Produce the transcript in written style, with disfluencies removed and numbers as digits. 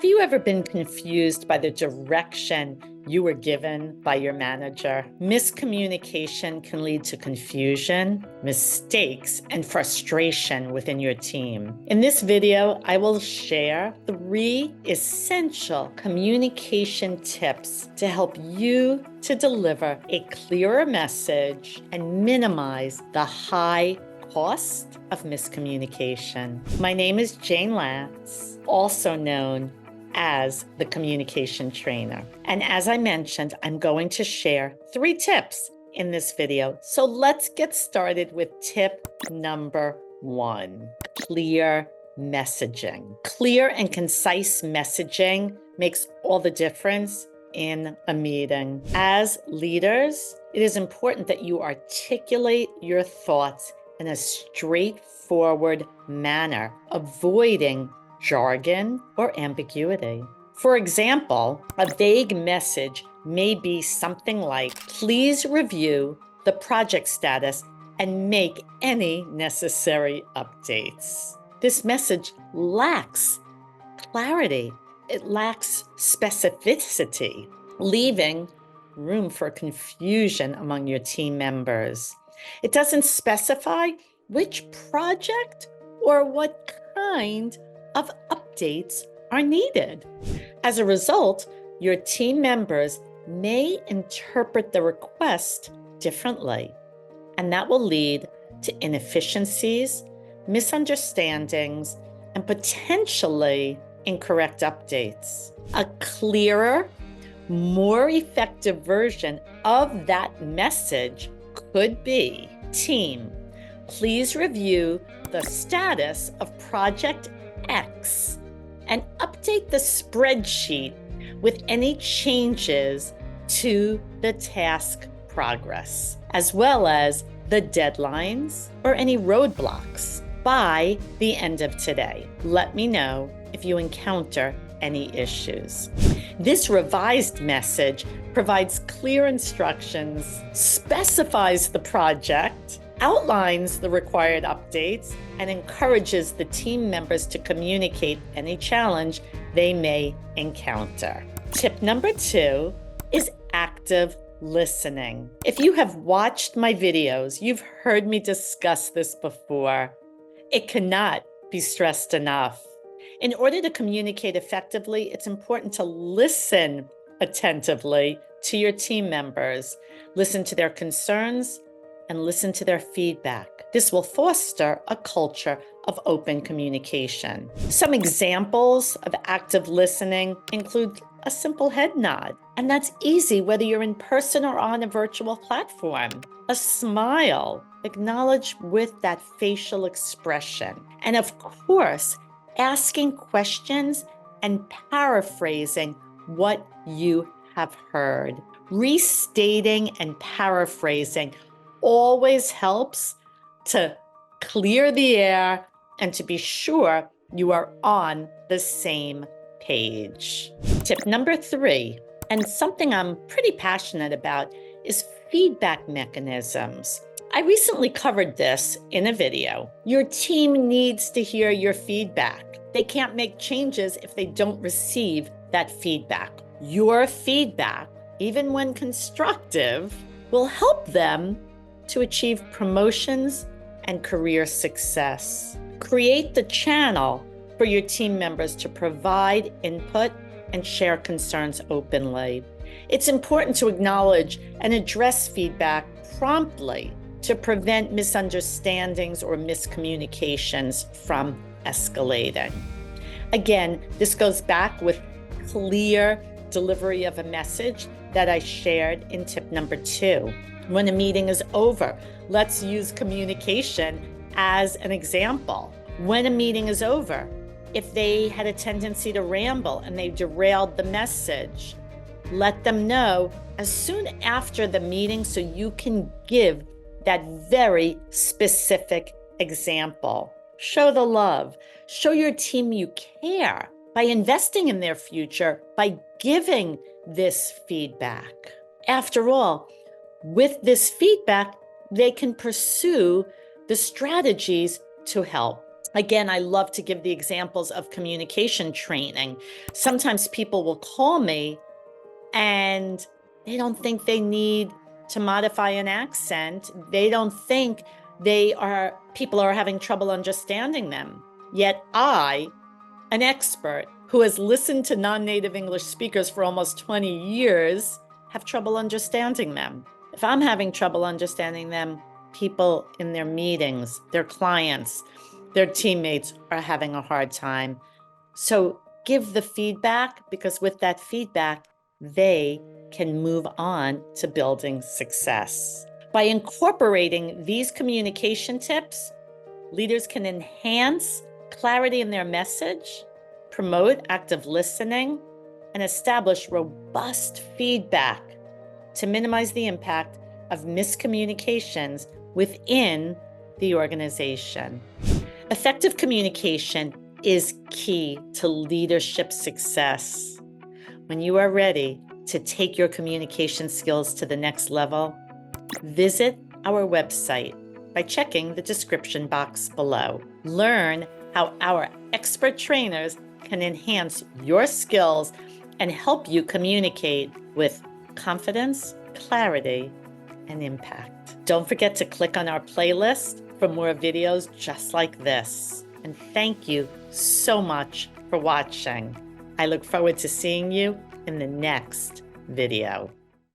you ever been confused by the direction you were given by your manager? Miscommunication can lead to confusion, mistakes, and frustration within your team. In this video, I will share 3 essential communication tips to help you to deliver a clearer message and minimize the high cost of miscommunication. My name is Jayne Latz, also known as the communication trainer. And as I mentioned, I'm going to share 3 tips in this video. So let's get started with tip number 1, clear messaging. Clear and concise messaging makes all the difference in a meeting. As leaders, it is important that you articulate your thoughts in a straightforward manner, avoiding jargon or ambiguity. For example, a vague message may be something like, please review the project status and make any necessary updates. This message lacks clarity. It lacks specificity, leaving room for confusion among your team members. It doesn't specify which project or what kind of updates are needed. As a result, your team members may interpret the request differently, and that will lead to inefficiencies, misunderstandings, and potentially incorrect updates. A clearer, more effective version of that message could be, team, please review the status of Project X and update the spreadsheet with any changes to the task progress, as well as the deadlines or any roadblocks by the end of today. Let me know if you encounter any issues. This revised message provides clear instructions, specifies the project, outlines the required updates, and encourages the team members to communicate any challenge they may encounter. Tip number 2 is active listening. If you have watched my videos, you've heard me discuss this before. It cannot be stressed enough. In order to communicate effectively, it's important to listen attentively to your team members, listen to their concerns, and listen to their feedback. This will foster a culture of open communication. Some examples of active listening include a simple head nod, and that's easy whether you're in person or on a virtual platform. A smile, acknowledge with that facial expression. And of course, asking questions and paraphrasing what you have heard. Restating and paraphrasing always helps to clear the air and to be sure you are on the same page. Tip number 3, and something I'm pretty passionate about, is feedback mechanisms. I recently covered this in a video. Your team needs to hear your feedback. They can't make changes if they don't receive that feedback. Your feedback, even when constructive, will help them to achieve promotions and career success. Create the channel for your team members to provide input and share concerns openly. It's important to acknowledge and address feedback promptly to prevent misunderstandings or miscommunications from escalating. Again, this goes back with clear delivery of a message that I shared in tip number 2. When a meeting is over, let's use communication as an example. When a meeting is over, if they had a tendency to ramble and they derailed the message, let them know as soon after the meeting so you can give that very specific example. Show the love. Show your team you care by investing in their future, by giving this feedback. After all, with this feedback, they can pursue the strategies to help. Again, I love to give the examples of communication training. Sometimes people will call me and they don't think they need to modify an accent. They don't think people are having trouble understanding them. Yet I, an expert who has listened to non-native English speakers for almost 20 years, have trouble understanding them. If I'm having trouble understanding them, people in their meetings, their clients, their teammates are having a hard time. So give the feedback, because with that feedback, they can move on to building success. By incorporating these communication tips, leaders can enhance clarity in their message, promote active listening, and establish robust feedback to minimize the impact of miscommunications within the organization. Effective communication is key to leadership success. When you are ready to take your communication skills to the next level, visit our website by checking the description box below. Learn how our expert trainers can enhance your skills and help you communicate with confidence, clarity, and impact. Don't forget to click on our playlist for more videos just like this. And thank you so much for watching. I look forward to seeing you in the next video.